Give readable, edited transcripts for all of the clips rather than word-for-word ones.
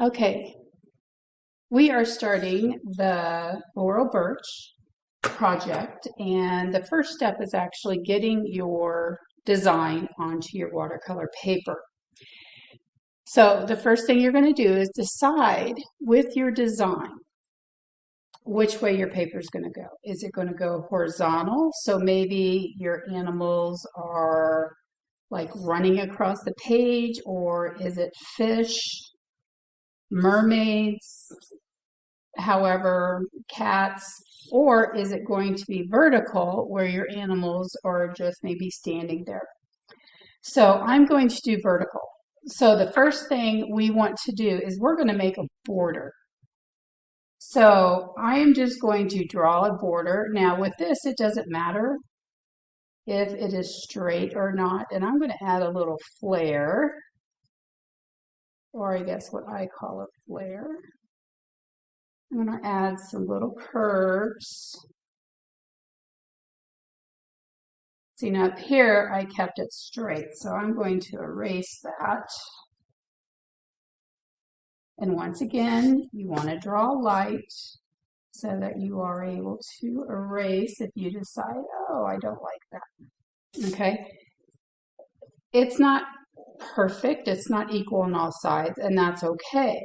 Okay, we are starting the Laurel Burch project, and the first step is actually getting your design onto your watercolor paper. So the first thing you're going to do is decide with your design which way your paper is going to go. Is it going to go horizontal? So maybe your animals are like running across the page, or is it fish, mermaids, however, cats, or is it going to be vertical where your animals are just maybe standing there? So I'm going to do vertical. So the first thing we want to do is we're going to make a border. So I am just going to draw a border. Now with this, it doesn't matter if it is straight or not, and I'm going to add a little flare, or I guess what I call a flare. I'm going to add some little curves. See, now up here I kept it straight, so I'm going to erase that. And once again, you want to draw light so that you are able to erase if you decide, oh, I don't like that. Okay? It's not perfect, it's not equal on all sides, and that's okay.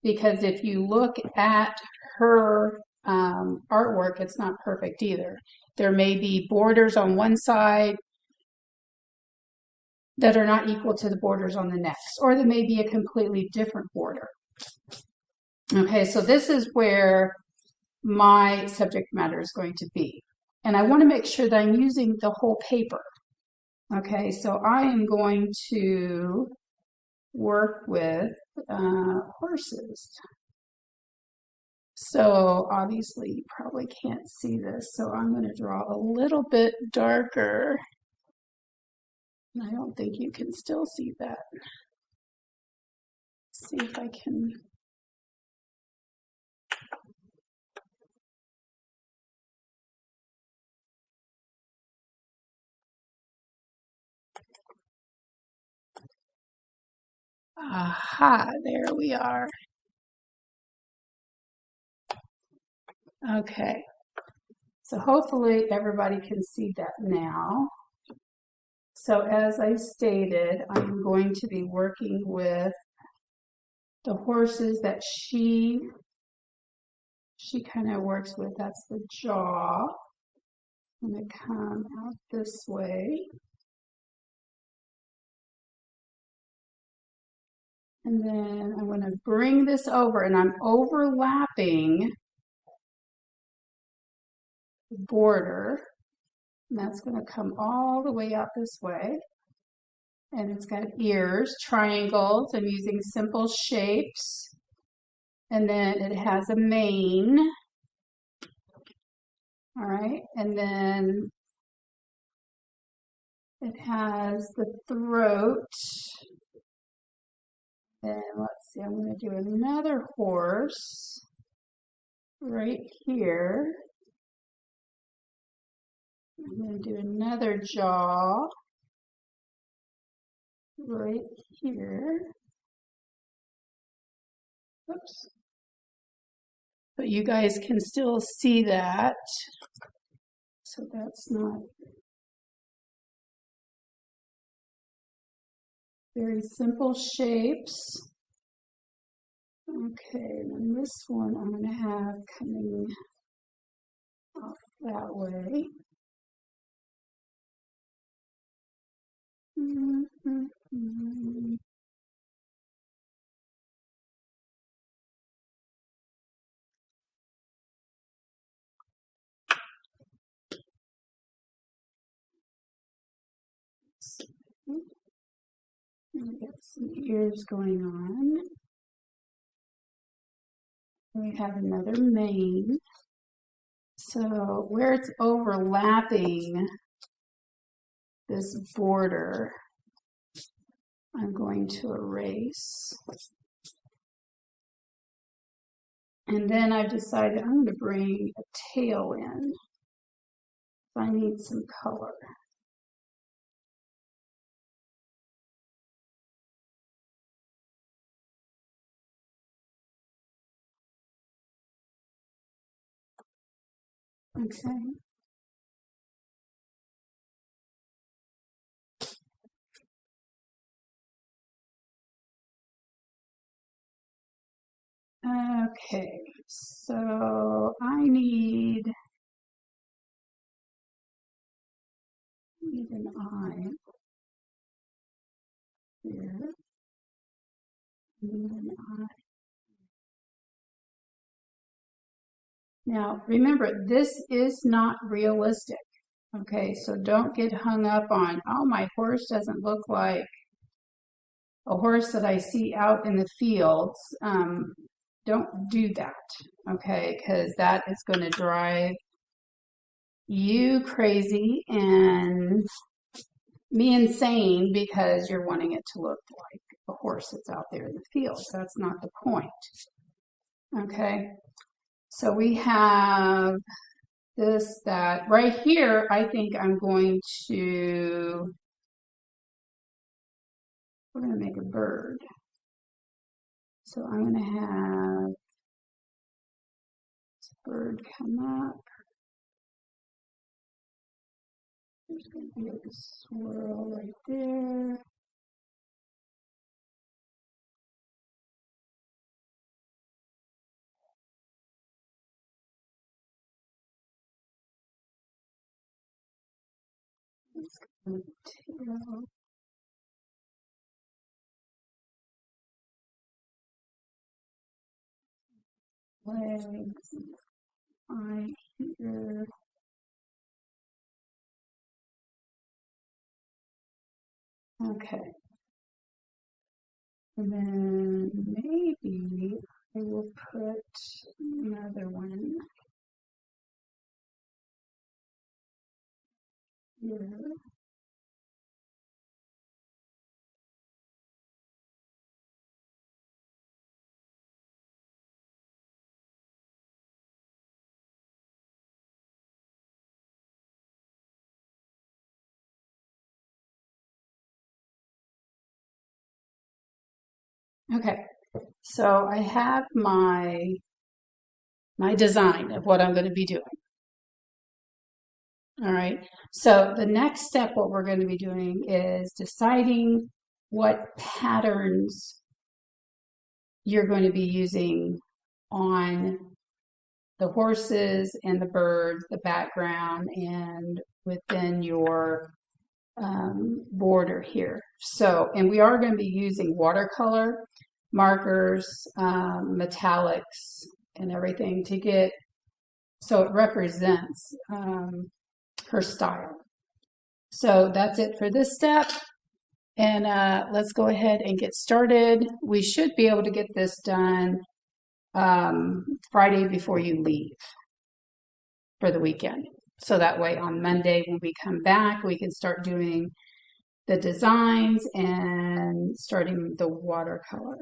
Because if you look at her artwork, it's not perfect either. There may be borders on one side that are not equal to the borders on the next, or there may be a completely different border. Okay, so this is where my subject matter is going to be. And I want to make sure that I'm using the whole paper. Okay, so I am going to work with horses. So obviously you probably can't see this, so I'm going to draw a little bit darker. I don't think you can still see that. Let's see if I can. Aha, there we are. Okay, so hopefully everybody can see that now. So as I stated, I'm going to be working with the horses that she kind of works with. That's the jaw. I'm going to come out this way. And then I'm going to bring this over, and I'm overlapping the border. And that's going to come all the way out this way. And it's got ears, triangles. I'm using simple shapes. And then it has a mane. All right. And then it has the throat. And let's see, I'm going to do another horse right here. I'm going to do another jaw right here. Oops. But you guys can still see that. So that's not very simple shapes. Okay, and then this one I'm going to have coming off that way. We got some ears going on. We have another mane. So where it's overlapping this border, I'm going to erase. And then I've decided I'm going to bring a tail in. I need some color. Okay. Okay, so I need an eye here. Need an eye. Now, remember, this is not realistic. Okay, so don't get hung up on, oh, my horse doesn't look like a horse that I see out in the fields. Don't do that, okay, because that is going to drive you crazy and me insane because you're wanting it to look like a horse that's out there in the fields. That's not the point, okay? So we have this, that. Right here, I think I'm going to, we're going to make a bird. So I'm going to have this bird come up. There's going to be a swirl right there. It's going to tail. Legs, right here. Okay. And then maybe I will put another one here. Okay, so I have my design of what I'm going to be doing. All right, so the next step, what we're going to be doing is deciding what patterns you're going to be using on the horses and the birds, the background, and within your border here. So, and we are going to be using watercolor, markers, metallics, and everything to get, so it represents her style. So that's it for this step. And let's go ahead and get started. We should be able to get this done Friday before you leave for the weekend. So that way on Monday when we come back, we can start doing the designs and starting the watercolor.